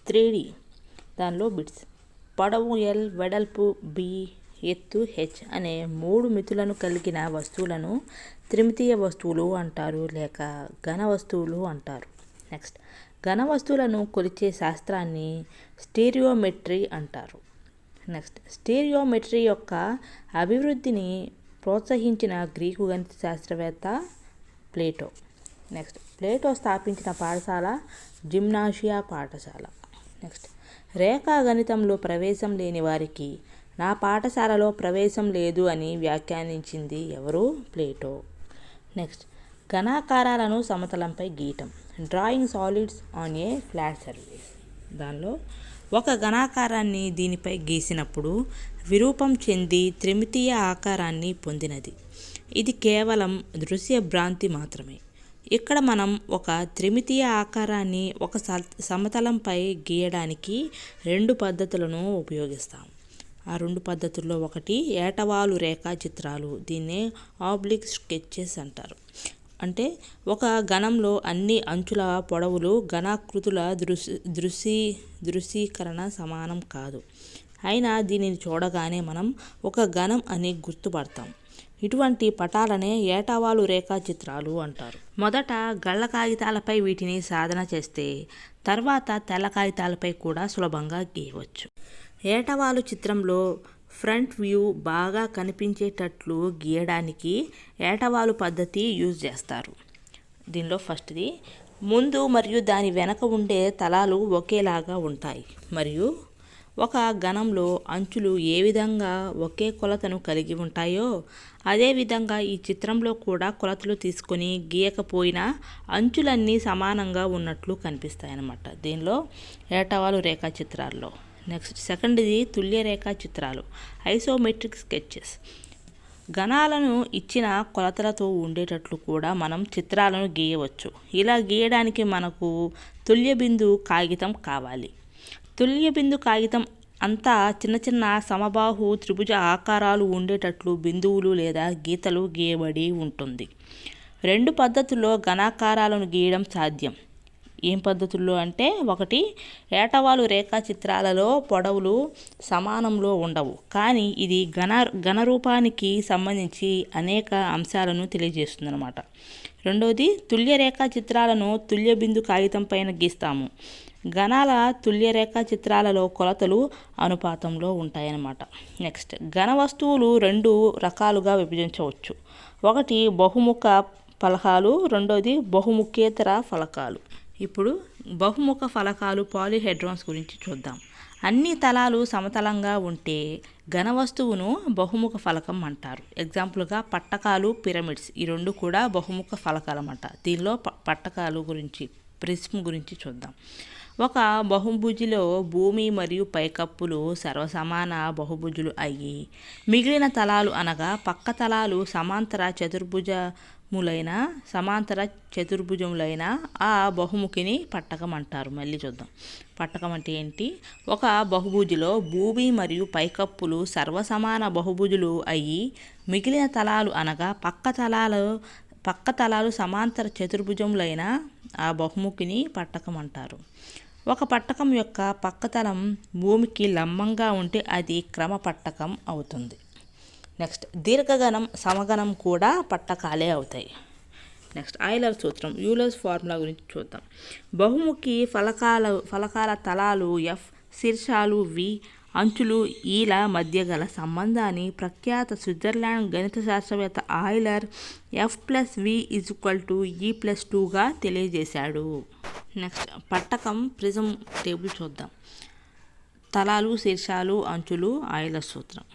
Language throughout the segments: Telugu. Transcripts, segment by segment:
3D దానిలో బిట్స్. పొడవు L, వెడల్పు B, ఎత్తు H అనే 3 మితులను కలిగిన వస్తువులను త్రిమితీయ వస్తువులు అంటారు లేక ఘన వస్తువులు అంటారు. నెక్స్ట్, ఘన వస్తువులను కొలిచే శాస్త్రాన్ని స్టీరియోమెట్రీ అంటారు. నెక్స్ట్, స్టీరియోమెట్రీ యొక్క అభివృద్ధిని ప్రోత్సహించిన గ్రీకు గణిత శాస్త్రవేత్త ప్లేటో. నెక్స్ట్, ప్లేటో స్థాపించిన పాఠశాల జిమ్నాషియా పాఠశాల. నెక్స్ట్, రేఖా గణితంలో ప్రవేశం లేని వారికి నా పాఠశాలలో ప్రవేశం లేదు అని వ్యాఖ్యానించింది ఎవరు? ప్లేటో. నెక్స్ట్, ఘనాకారాలను సమతలంపై గీయటం. Drawing solids on a flat surface. దానిలో ఒక ఘనాకారాన్ని దీనిపై గీసినప్పుడు విరూపం చెంది త్రిమితీయ ఆకారాన్ని పొందినది. ఇది కేవలం దృశ్య భ్రాంతి మాత్రమే. ఇక్కడ మనం ఒక త్రిమితీయ ఆకారాన్ని ఒక సమతలంపై గీయడానికి 2 పద్ధతులను ఉపయోగిస్తాం. ఆ 2 పద్ధతుల్లో ఒకటి ఏటవాలు రేఖా చిత్రాలు. దీన్నే ఆబ్లిక్ స్కెచెస్ అంటారు. అంటే ఒక ఘనంలో అన్ని అంచుల పొడవులు ఘనాకృతుల దృశ్యీకరణ సమానం కాదు. అయినా దీనిని చూడగానే మనం ఒక ఘనం అని గుర్తుపడతాం. ఇటువంటి పటాలనే ఏటవాలు రేఖా చిత్రాలు అంటారు. మొదట గళ్ళ కాగితాలపై వీటిని సాధన చేస్తే తర్వాత తెల్ల కాగితాలపై కూడా సులభంగా గీయవచ్చు. ఏటవాలు చిత్రంలో ఫ్రంట్ వ్యూ బాగా కనిపించేటట్లు గీయడానికి ఏటవాలు పద్ధతి యూజ్ చేస్తారు. దీనిలో ఫస్ట్ది, ముందు మరియు దాని వెనక ఉండే తలాలు ఒకేలాగా ఉంటాయి మరియు ఒక ఘనంలో అంచులు ఏ విధంగా ఒకే కొలతను కలిగి ఉంటాయో అదేవిధంగా ఈ చిత్రంలో కూడా కొలతలు తీసుకొని గీయకపోయినా అంచులన్నీ సమానంగా ఉన్నట్లు కనిపిస్తాయన్నమాట దీనిలో ఏటవాలు రేఖా చిత్రాల్లో. నెక్స్ట్, సెకండ్ది తుల్య రేఖా చిత్రాలు, ఐసోమెట్రిక్ స్కెచెస్. ఘనాలను ఇచ్చిన కొలతలతో ఉండేటట్లు కూడా మనం చిత్రాలను గీయవచ్చు. ఇలా గీయడానికి మనకు తుల్య బిందు కాగితం కావాలి. తుల్య బిందు కాగితం అంతా చిన్న చిన్న సమబాహు త్రిభుజ ఆకారాలు ఉండేటట్లు బిందువులు లేదా గీతలు గీయబడి ఉంటుంది. 2 పద్ధతుల్లో ఘనాకారాలను గీయడం సాధ్యం. ఏం పద్ధతుల్లో అంటే, ఒకటి, ఏటవాలు రేఖా చిత్రాలలో పొడవులు సమానంలో ఉండవు కానీ ఇది ఘనరూపానికి సంబంధించి అనేక అంశాలను తెలియజేస్తుంది అన్నమాట. రెండవది, తుల్య రేఖా చిత్రాలను తుల్య బిందు కాగితం పైన గీస్తాము. ఘనాల తుల్య రేఖా చిత్రాలలో కొలతలు అనుపాతంలో ఉంటాయన్నమాట. నెక్స్ట్, ఘన వస్తువులు 2 రకాలుగా విభజించవచ్చు. ఒకటి బహుముఖ ఫలకాలు, రెండోది బహుముఖేతర ఫలకాలు. ఇప్పుడు బహుముఖ ఫలకాలు పాలీహెడ్రాన్స్ గురించి చూద్దాం. అన్ని తలాలు సమతలంగా ఉంటే ఘన వస్తువును బహుముఖ ఫలకం అంటారు. ఎగ్జాంపుల్గా పట్టకాలు, పిరమిడ్స్ ఈ 2 కూడా బహుముఖ ఫలకాలు అన్నమాట. దీనిలో పట్టకాలు గురించి, ప్రిస్మ్ గురించి చూద్దాం. ఒక బహుభుజిలో భూమి మరియు పైకప్పులు సర్వసమాన బహుభుజులు అయ్యి మిగిలిన తలాలు అనగా పక్క తలాలు సమాంతర చతుర్భుజములైన ఆ బహుముఖిని పట్టకం అంటారు. మళ్ళీ చూద్దాం, పట్టకం అంటే ఏంటి? ఒక బహుభుజిలో భూమి మరియు పైకప్పులు సర్వసమాన బహుభుజులు అయ్యి మిగిలిన తలాలు అనగా పక్క తలాలు సమాంతర చతుర్భుజములైన ఆ బహుముఖిని పట్టకం అంటారు. ఒక పట్టకం యొక్క పక్కతలం భూమికి లంబంగా ఉంటే అది క్రమ పట్టకం అవుతుంది. నెక్స్ట్, దీర్ఘగణం, సమగణం కూడా పట్టకాలే అవుతాయి. నెక్స్ట్, ఆయిలర్ సూత్రం, యూలర్స్ ఫార్ములా గురించి చూద్దాం. బహుముఖి ఫలకాల తలాలు F, శీర్షాలు V, అంచులు ఈల మధ్య గల సంబంధాన్ని ప్రఖ్యాత స్విట్జర్లాండ్ గణిత శాస్త్రవేత్త ఆయిలర్ F+V=E+2గా తెలియజేశాడు. నెక్స్ట్, పట్టకం ప్రిజం టేబుల్ చూద్దాం. తలాలు, శీర్షాలు, అంచులు, ఆయిలర్ సూత్రం.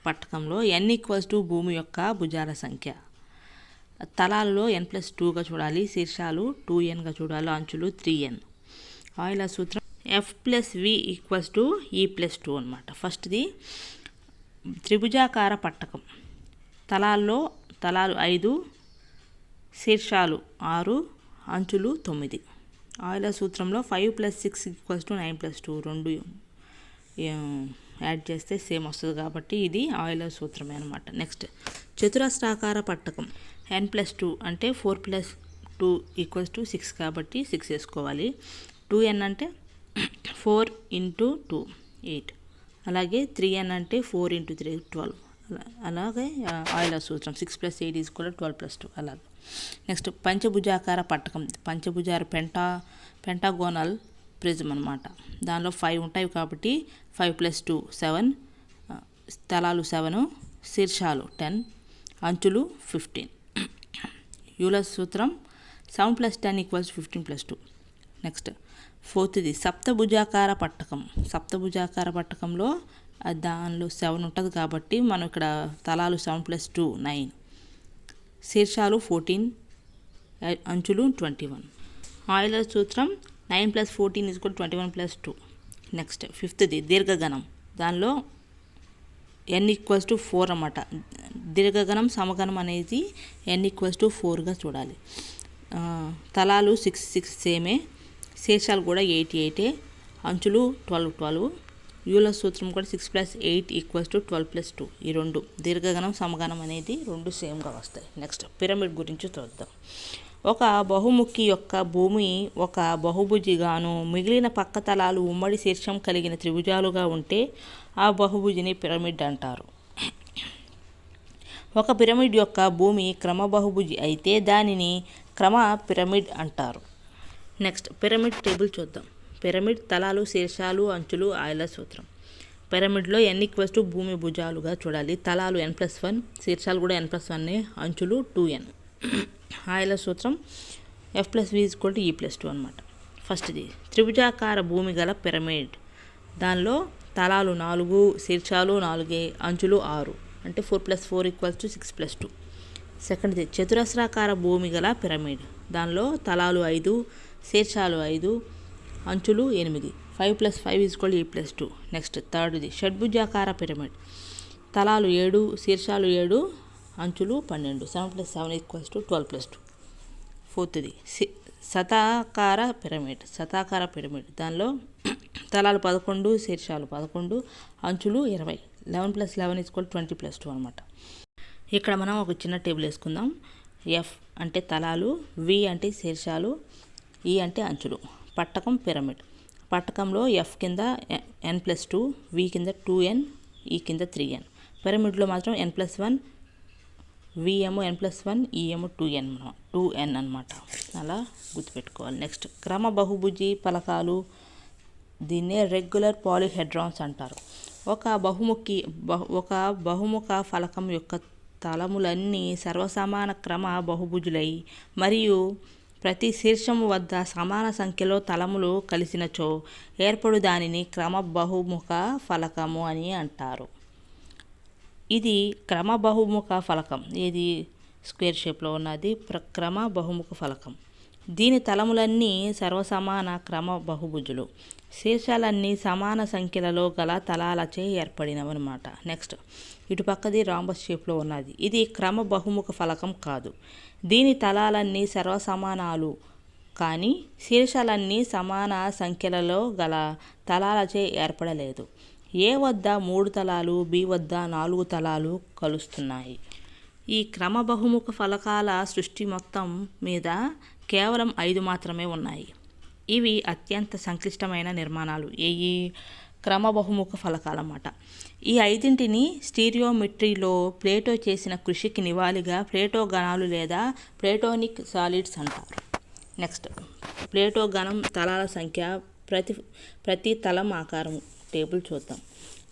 పట్టకంలో n భూమి యొక్క భుజాల సంఖ్య. తలాలలో n+2గా చూడాలి, శీర్షాలు 2n చూడాలి, అంచులు 3n. ఆయిలర్ సూత్రం F+V=E+2 అన్నమాట. ఫస్ట్ది త్రిభుజాకార పట్టకం. తలాలు 5, శీర్షాలు 6, అంచులు 9. ఆయిలర్ సూత్రంలో 5+6=9+2 2 యాడ్ చేస్తే సేమ్ వస్తుంది కాబట్టి ఇది ఆయిలర్ సూత్రమే అనమాట. నెక్స్ట్, చతురస్రాకార పట్టకం. n+2 అంటే 4+2=6 కాబట్టి 6 వేసుకోవాలి. 2n అంటే 4 ఇంటూ 2 8, అలాగే 3n అంటే 4 ఇంటూ 3 12. అలాగే ఆయిలర్ సూత్రం 6 + 8 = 12 + 2 అలాగే. నెక్స్ట్ పంచభుజాకార పట్టకం. పంచభుజార పెంటాగోనల్ ప్రిజం అనమాట. దానిలో 5 ఉంటాయి కాబట్టి 5 + 2 7, తలాలు 7, శీర్షాలు 10, అంచులు 15. యూలర్ సూత్రం 7 + 10 = 15 + 2. Next 4th సప్తభుజాకార పట్టకం. సప్తభుజాకార పట్టకంలో దానిలో 7 ఉంటుంది కాబట్టి మనం ఇక్కడ తలాలు 7 + 2 9, శీర్షాలు 14, అంచులు 21. ఆయిలర్ సూత్రం 9 + 14 = 21 + 2. Next 5th దీర్ఘగణం. దానిలో n = 4 అన్నమాట. దీర్ఘగణం సమగణం అనేది n = 4గా చూడాలి. తలాలు 6 6 సేమే, శీర్షాలు కూడా 8 8, అంచులు 12 12. యూలర్ సూత్రం కూడా 6 + 8 = 12 + 2. ఈ రెండు దీర్ఘగణం సమగణం అనేది రెండు సేమ్గా వస్తాయి. నెక్స్ట్ పిరమిడ్ గురించి చూద్దాం. ఒక బహుముఖి యొక్క భూమి ఒక బహుభుజిగాను మిగిలిన పక్క తలాలు ఉమ్మడి శీర్షం కలిగిన త్రిభుజాలుగా ఉంటే ఆ బహుభుజిని పిరమిడ్ అంటారు. ఒక పిరమిడ్ యొక్క భూమి క్రమ బహుభుజి అయితే దానిని క్రమ పిరమిడ్ అంటారు. నెక్స్ట్ పిరమిడ్ టేబుల్ చూద్దాం. పిరమిడ్ తలాలు, శీర్షాలు, అంచులు, ఆయిలర్ సూత్రం. పిరమిడ్లో n = భూమి భుజాలుగా చూడాలి. తలాలు n+1, శీర్షాలు కూడా n+1, అంచులు 2n. ఆయిలర్ సూత్రం F + V = E + 2 అనమాట. ఫస్ట్ది త్రిభుజాకార భూమి గల పిరమిడ్. దానిలో తలాలు 4, శీర్షాలు 4, అంచులు 6 అంటే 4 + 4 = 6 + 2. సెకండ్ది చతురస్రాకార భూమి గల పిరమిడ్. దానిలో తలాలు 5, శీర్షాలు 5, అంచులు 8. 5 + 5 = E + 2. నెక్స్ట్ థర్డ్ది షడ్భుజాకార పిరమిడ్. తలాలు 7, శీర్షాలు 7, అంచులు 12. 7 + 7 = 12 + 2. ఫోర్త్ది శతాకార పిరమిడ్. శతాకార పిరమిడ్. దానిలో తలాలు 11, శీర్షాలు 11, అంచులు 20. 11 + 11 = 20 + 2 అనమాట. ఇక్కడ మనం ఒక చిన్న టేబుల్ వేసుకుందాం. F అంటే తలాలు, V అంటే శీర్షాలు, E అంటే అంచులు. పట్టకం పిరమిడ్. పట్టకంలో F కింద n+2, V కింద 2n, E కింద 3n. పిరమిడ్లో మాత్రం n+1, V ఏమో n+1, E ఏమో 2n అనమాట. అలా గుర్తుపెట్టుకోవాలి. నెక్స్ట్ క్రమ బహుభుజి ఫలకాలు. దీన్నే రెగ్యులర్ పాలిహెడ్రాన్స్ అంటారు. ఒక బహుముఖ ఫలకం యొక్క తలములన్నీ సర్వసమాన క్రమ బహుభుజులై మరియు ప్రతి శీర్షము వద్ద సమాన సంఖ్యలో తలములు కలిసినచో ఏర్పడు దానిని క్రమ బహుముఖ ఫలకము అని అంటారు. ఇది క్రమ బహుముఖ ఫలకం. ఇది స్క్వేర్ షేప్లో ఉన్నది క్రమ బహుముఖ ఫలకం. దీని తలములన్నీ సర్వసమాన క్రమ బహుభుజులు. శీర్షాలన్నీ సమాన సంఖ్యలలో గల తలాలచే ఏర్పడినవన్నమాట. నెక్స్ట్ ఇటుపక్కది రాంబస్ షేప్లో ఉన్నది. ఇది క్రమ బహుముఖ ఫలకం కాదు. దీని తలాలన్నీ సర్వసమానాలు కానీ శీర్షాలన్నీ సమాన సంఖ్యలలో గల తలాలచే ఏర్పడలేదు. A వద్ద 3 తలాలు, B వద్ద 4 తలాలు కలుస్తున్నాయి. ఈ క్రమ బహుముఖ ఫలకాల సృష్టి మొత్తం మీద కేవలం 5 మాత్రమే ఉన్నాయి. ఇవి అత్యంత సంక్లిష్టమైన నిర్మాణాలు. ఈ క్రమ బహుముఖ ఫలకాలన్నమాట. ఈ 5ంటిని స్టీరియోమెట్రీలో ప్లేటో చేసిన కృషికి నివాళిగా ప్లేటో గణాలు లేదా ప్లేటోనిక్ సాలిడ్స్ అంటారు. నెక్స్ట్ ప్లేటో గణం తలాల సంఖ్య, ప్రతి తలం ఆకారం టేబుల్ చూద్దాం.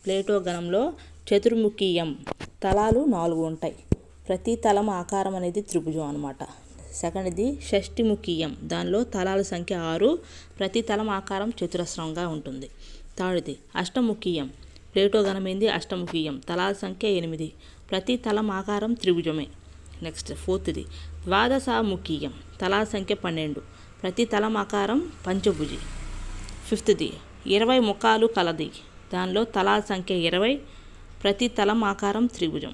ప్లేటో గణంలో చతుర్ముఖీయం. తలాలు 4 ఉంటాయి. ప్రతి తలం ఆకారం అనేది త్రిభుజం అనమాట. సెకండ్ది షష్టిముఖీయం. దానిలో తలాల సంఖ్య 6, ప్రతి తలం ఆకారం చతురస్రంగా ఉంటుంది. థర్డ్ది అష్టముఖీయం. ప్లేటో గణమైంది అష్టముఖీయం. తలాల సంఖ్య 8, ప్రతి తలం ఆకారం త్రిభుజమే. నెక్స్ట్ ఫోర్త్ది ద్వాదశముఖీయం. తలాల సంఖ్య 12, ప్రతి తలం ఆకారం పంచభుజి. ఫిఫ్త్ది 20 ముఖాలు కలది. దానిలో తలాల సంఖ్య 20, ప్రతి తలం ఆకారం త్రిభుజం.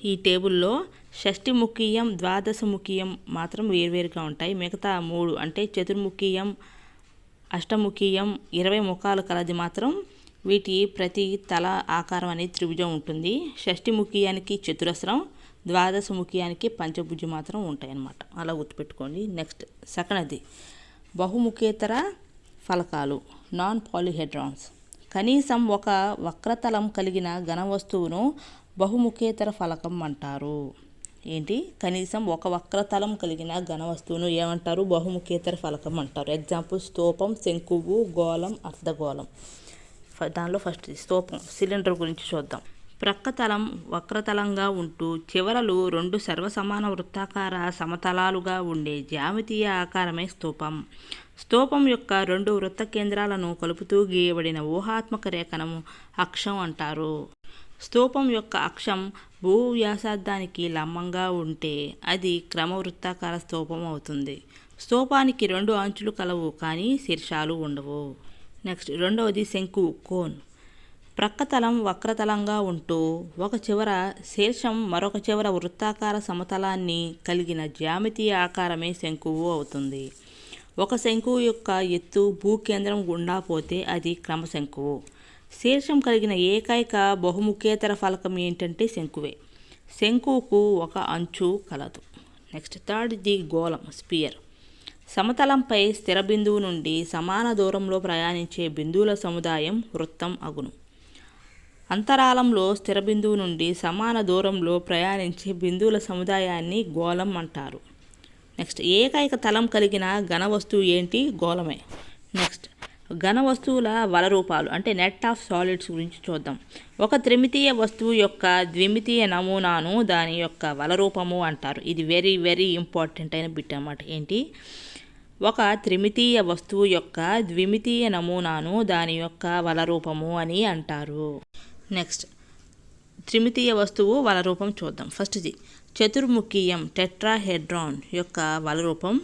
ఈ టేబుల్లో షష్టిముఖీయం, ద్వాదశముఖీయం మాత్రం వేరువేరుగా ఉంటాయి. మిగతా 3 అంటే చతుర్ముఖీయం, అష్టముఖీయం, 20 ముఖాలు కలది మాత్రం వీటి ప్రతి తల ఆకారం అనేది త్రిభుజం ఉంటుంది. షష్టిముఖీయానికి చతురస్రం, ద్వాదశముఖీయానికి పంచభుజి మాత్రం ఉంటాయి అన్నమాట. అలా గుర్తుపెట్టుకోండి. నెక్స్ట్ సెకండ్ది బహుముఖేతర ఫలకాలు. నాన్ పాలిహెడ్రాన్స్. కనీసం ఒక వక్రతలం కలిగిన ఘన వస్తువును బహుముఖేతర ఫలకం అంటారు. ఏంటి? కనీసం ఒక వక్రతలం కలిగిన ఘన వస్తువును ఏమంటారు? బహుముఖేతర ఫలకం అంటారు. ఎగ్జాంపుల్ స్తూపం, శంకువు, గోళం, అర్ధగోళం. దానిలో ఫస్ట్ స్తూపం, సిలిండర్ గురించి చూద్దాం. ప్రక్కతలం వక్రతలంగా ఉంటూ చివరలు రెండు సర్వసమాన వృత్తాకార సమతలాలుగా ఉండే జ్యామితీయ ఆకారమే స్తూపం. స్తూపం యొక్క రెండు వృత్త కేంద్రాలను కలుపుతూ గీయబడిన ఊహాత్మక రేఖను అక్షం అంటారు. స్తూపం యొక్క అక్షం భూ వ్యాసార్థానికి లంబంగా ఉంటే అది క్రమవృత్తాకార స్తూపం అవుతుంది. స్తూపానికి రెండు అంచులు కలవు కానీ శీర్షాలు ఉండవు. నెక్స్ట్ రెండవది శంకువు, కోన్. ప్రక్కతలం వక్రతలంగా ఉంటూ ఒక చివర శీర్షం మరొక చివర వృత్తాకార సమతలాన్ని కలిగిన జ్యామితీయ ఆకారమే శంకువు అవుతుంది. ఒక శంకువు యొక్క ఎత్తు భూకేంద్రం గుండా పోతే అది క్రమశంకువు. శీర్షం కలిగిన ఏకైక బహుముఖేతర ఫలకం ఏంటంటే శంకువే. శంకువుకు ఒక అంచు కలదు. నెక్స్ట్ థర్డ్ది గోళం, స్పియర్. సమతలంపై స్థిర బిందువు నుండి సమాన దూరంలో ప్రయాణించే బిందువుల సముదాయం వృత్తం అగును. అంతరాళంలో స్థిర బిందువు నుండి సమాన దూరంలో ప్రయాణించే బిందువుల సముదాయాన్ని గోళం అంటారు. నెక్స్ట్ ఏకైక తలం కలిగిన ఘన వస్తువు ఏంటి? గోళమే. నెక్స్ట్ ఘన వస్తువుల వలరూపాలు అంటే నెట్ ఆఫ్ సాలిడ్స్ గురించి చూద్దాం. ఒక త్రిమితీయ వస్తువు యొక్క ద్విమితీయ నమూనాను దాని యొక్క వలరూపము అంటారు. ఇది వెరీ వెరీ ఇంపార్టెంట్ అయిన బిట్ అన్నమాట. ఏంటి? ఒక త్రిమితీయ వస్తువు యొక్క ద్విమితీయ నమూనాను దాని యొక్క వలరూపము అని అంటారు. నెక్స్ట్ త్రిమితీయ వస్తువు వలరూపం చూద్దాం. ఫస్ట్ది చతుర్ముఖీయం టెట్రాహెడ్రాన్ యొక్క వలరూపం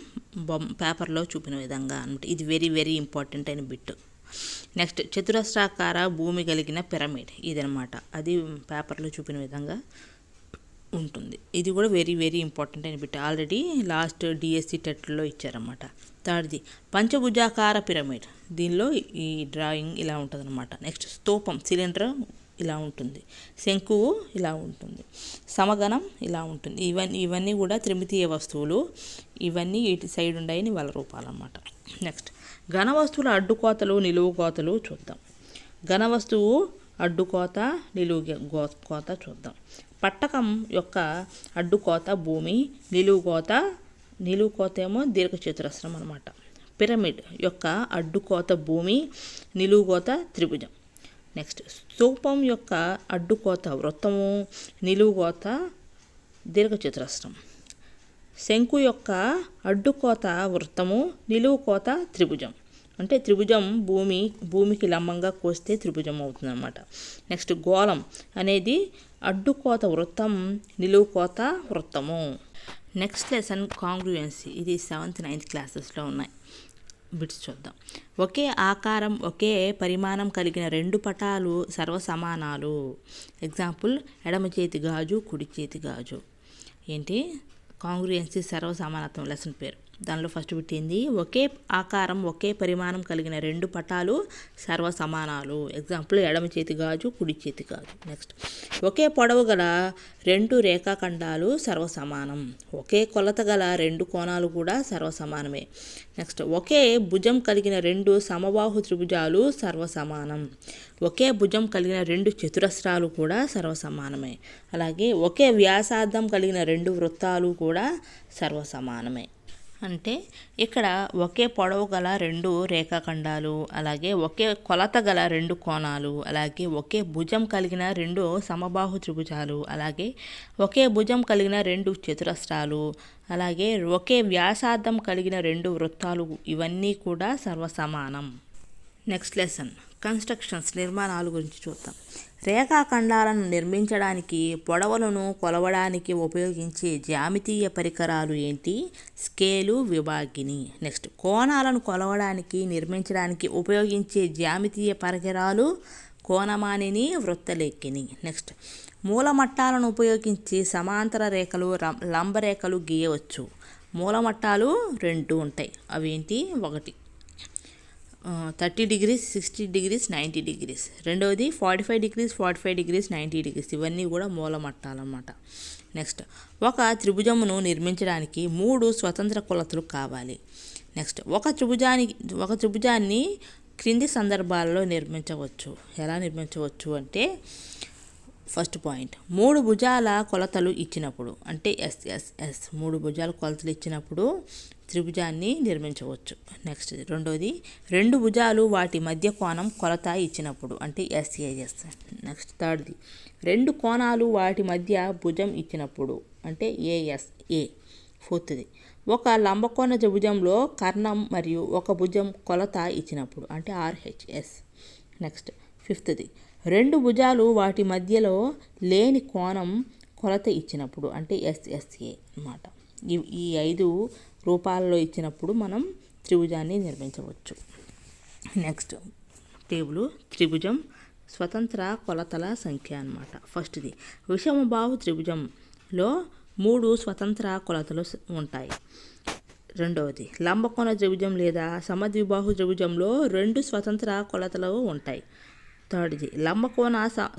పేపర్లో చూపిన విధంగా అనమాట. ఇది వెరీ వెరీ ఇంపార్టెంట్ అయిన బిట్. నెక్స్ట్ చతురస్రాకార భూమి కలిగిన పిరమిడ్, ఇదనమాట. అది పేపర్లో చూపిన విధంగా ఉంటుంది. ఇది కూడా వెరీ వెరీ ఇంపార్టెంట్ అయిన బిట్. ఆల్రెడీ లాస్ట్ డిఎస్సి టెట్లో ఇచ్చారన్నమాట. థర్డ్ది పంచభుజాకార పిరమిడ్. దీనిలో ఈ డ్రాయింగ్ ఇలా ఉంటుంది అనమాట. నెక్స్ట్ స్తూపం, సిలిండర్ ఇలా ఉంటుంది. శంకువు ఇలా ఉంటుంది. సమగణం ఇలా ఉంటుంది. ఇవన్నీ కూడా త్రిమితీయ వస్తువులు. ఇవన్నీ ఇటు సైడ్ ఉండని వాళ్ళ రూపాలు అన్నమాట. నెక్స్ట్ ఘన వస్తువుల అడ్డుకోతలు, నిలువు కోతలు చూద్దాం. ఘన వస్తువు అడ్డుకోత, నిలువు కోత చూద్దాం. పట్టకం యొక్క అడ్డుకోత భూమి, నిలువు కోత ఏమో దీర్ఘచతురస్రం అనమాట. పిరమిడ్ యొక్క అడ్డుకోత భూమి, నిలువు కోత త్రిభుజం. నెక్స్ట్ స్తూపం యొక్క అడ్డుకోత వృత్తము, నిలువు కోత దీర్ఘచతురస్రం. శంకు యొక్క అడ్డుకోత వృత్తము, నిలువు కోత త్రిభుజం. అంటే త్రిభుజం భూమికి లంబంగా కోస్తే త్రిభుజం అవుతుంది అన్నమాట. నెక్స్ట్ గోళం అనేది అడ్డుకోత వృత్తం, నిలువు కోత వృత్తము. Next lesson కాంగ్రుయెన్సీ. ఇది 7th 9th క్లాసెస్లో ఉన్నాయి బిట్స్ చూద్దాం. ఒకే ఆకారం, ఒకే పరిమాణం కలిగిన రెండు పటాలు సర్వసమానాలు. ఎగ్జాంపుల్ ఎడమ చేతి గాజు, కుడి చేతి గాజు. ఏంటి? కాంగ్రుయెన్సీ సర్వసమానత్వం లెసన్ పేరు. దానిలో ఫస్ట్ పెట్టింది ఒకే ఆకారం, ఒకే పరిమాణం కలిగిన రెండు పటాలు సర్వసమానాలు. ఎగ్జాంపుల్ ఎడమ చేతి గాజు, కుడి చేతి గాజు. నెక్స్ట్ ఒకే పొడవు గల రెండు రేఖాఖండాలు సర్వసమానం. ఒకే కొలత గల రెండు కోణాలు కూడా సర్వసమానమే. నెక్స్ట్ ఒకే భుజం కలిగిన రెండు సమబాహు త్రిభుజాలు సర్వసమానం. ఒకే భుజం కలిగిన రెండు చతురస్రాలు కూడా సర్వసమానమే. అలాగే ఒకే వ్యాసార్థం కలిగిన రెండు వృత్తాలు కూడా సర్వసమానమే. అంటే ఇక్కడ ఒకే పొడవు గల రెండు రేఖాఖండాలు, అలాగే ఒకే కొలత గల రెండు కోణాలు, అలాగే ఒకే భుజం కలిగిన రెండు సమబాహు త్రిభుజాలు, అలాగే ఒకే భుజం కలిగిన రెండు చతురస్రాలు, అలాగే ఒకే వ్యాసార్థం కలిగిన రెండు వృత్తాలు, ఇవన్నీ కూడా సర్వసమానం. నెక్స్ట్ లెసన్ కన్స్ట్రక్షన్స్, నిర్మాణాల గురించి చూద్దాం. రేఖాఖండాలను నిర్మించడానికి, పొడవులను కొలవడానికి ఉపయోగించే జ్యామితీయ పరికరాలు ఏంటి? స్కేలు, విభాగిని. నెక్స్ట్ కోణాలను కొలవడానికి, నిర్మించడానికి ఉపయోగించే జ్యామితీయ పరికరాలు కోణమానిని, వృత్తలేఖిని. నెక్స్ట్ మూలమట్టాలను ఉపయోగించి సమాంతర రేఖలు, లంబరేఖలు గీయవచ్చు. మూలమట్టాలు 2 ఉంటాయి. అవేంటి? 1 30 degrees, 60 degrees, 90 degrees. రెండవది 45 degrees, 45 degrees, 90 degrees. ఇవన్నీ కూడా మూలమట్టాలన్నమాట. నెక్స్ట్ ఒక త్రిభుజమును నిర్మించడానికి 3 స్వతంత్ర కొలతలు కావాలి. నెక్స్ట్ ఒక త్రిభుజాన్ని క్రింది సందర్భాల్లో నిర్మించవచ్చు. ఎలా నిర్మించవచ్చు అంటే ఫస్ట్ పాయింట్, 3 భుజాల కొలతలు ఇచ్చినప్పుడు అంటే ఎస్ఎస్ఎస్ 3 భుజాల కొలతలు ఇచ్చినప్పుడు త్రిభుజాన్ని నిర్మించవచ్చు. నెక్స్ట్ రెండోది, 2 భుజాలు వాటి మధ్య కోణం కొలత ఇచ్చినప్పుడు అంటే ఎస్ఏఎస్. నెక్స్ట్ థర్డ్ది, 2 కోణాలు వాటి మధ్య భుజం ఇచ్చినప్పుడు అంటే ఏఎస్ఏ. ఫోర్త్ది, ఒక లంబకోణ త్రిభుజంలో కర్ణం మరియు ఒక భుజం కొలత ఇచ్చినప్పుడు అంటే ఆర్హెచ్ఎస్. నెక్స్ట్ ఫిఫ్త్ది, 2 భుజాలు వాటి మధ్యలో లేని కోణం కొలత ఇచ్చినప్పుడు అంటే ఎస్ఎస్ఏ అన్నమాట. ఈ 5 రూపాల్లో ఇచ్చినప్పుడు మనం త్రిభుజాన్ని నిర్మించవచ్చు. నెక్స్ట్ టేబుల్ త్రిభుజం స్వతంత్ర కొలతల సంఖ్య అన్నమాట. ఫస్ట్ది, విషమబాహు త్రిభుజంలో 3 స్వతంత్ర కొలతలు ఉంటాయి. రెండవది, లంబకోణ త్రిభుజం లేదా సమద్విబాహు త్రిభుజంలో 2 స్వతంత్ర కొలతలు ఉంటాయి. థర్డ్ది, లంబకోణ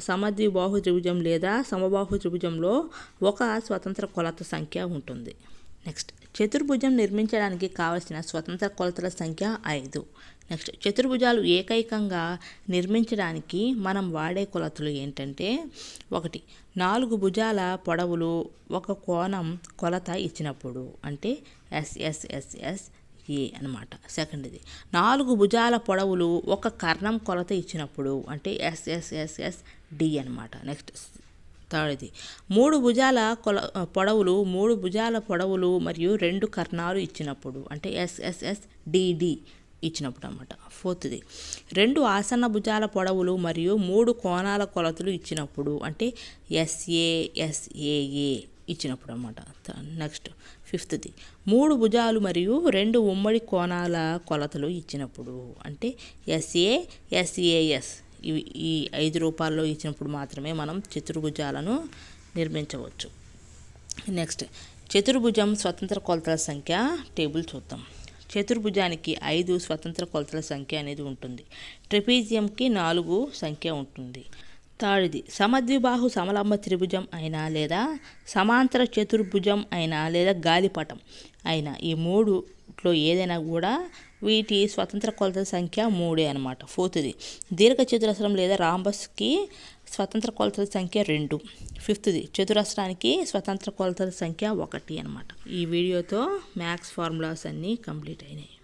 సమద్విబాహు త్రిభుజం లేదా సమబాహు త్రిభుజంలో 1 స్వతంత్ర కొలత సంఖ్య ఉంటుంది. నెక్స్ట్ చతుర్భుజం నిర్మించడానికి కావలసిన స్వతంత్ర కొలతల సంఖ్య 5. నెక్స్ట్ చతుర్భుజాలు ఏకైకంగా నిర్మించడానికి మనం వాడే కొలతలు ఏంటంటే 1, 4 భుజాల పొడవులు 1 కోణం కొలత ఇచ్చినప్పుడు అంటే ఎస్ఎస్ఎస్ఎస్ ఏ అన్నమాట. సెకండ్ది, 4 భుజాల పొడవులు 1 కర్ణం కొలత ఇచ్చినప్పుడు అంటే ఎస్ఎస్ఎస్ఎస్ డి అన్నమాట. నెక్స్ట్ థర్డ్ది, 3 భుజాల పొడవులు 3 భుజాల పొడవులు మరియు 2 కర్ణాలు ఇచ్చినప్పుడు అంటే ఎస్ఎస్ఎస్ డిడి ఇచ్చినప్పుడు అన్నమాట. ఫోర్త్ది, 2 ఆసన్న భుజాల పొడవులు మరియు 3 కోణాల కొలతలు ఇచ్చినప్పుడు అంటే ఎస్ఏఎస్ఏఏ ఇచ్చినప్పుడు అన్నమాట. నెక్స్ట్ ఫిఫ్త్ది, 3 భుజాలు మరియు 2 ఉమ్మడి కోణాల కొలతలు ఇచ్చినప్పుడు అంటే ఎస్ఏఎస్ఏఎస్. ఈ 5 రూపాల్లో ఇచ్చినప్పుడు మాత్రమే మనం చతుర్భుజాలను నిర్మించవచ్చు. నెక్స్ట్ చతుర్భుజం స్వతంత్ర కొలతల సంఖ్య టేబుల్ చూద్దాం. చతుర్భుజానికి 5 స్వతంత్ర కొలతల సంఖ్య అనేది ఉంటుంది. ట్రెపీజియంకి 4 సంఖ్య ఉంటుంది. థర్డ్ది, సమద్విబాహు సమలంబ త్రిభుజం అయినా లేదా సమాంతర చతుర్భుజం అయినా లేదా గాలిపటం అయినా ఈ 3లో ఏదైనా కూడా వీటి స్వతంత్ర కొలతల సంఖ్య 3 అన్నమాట. ఫోర్త్ది, దీర్ఘ చతురస్రం లేదా రాంబస్కి స్వతంత్ర కొలతల సంఖ్య 2. ఫిఫ్త్ది, చతురస్రానికి స్వతంత్ర కొలతల సంఖ్య 1 అన్నమాట. ఈ వీడియోతో మ్యాథ్స్ ఫార్ములాస్ అన్నీ కంప్లీట్ అయినాయి.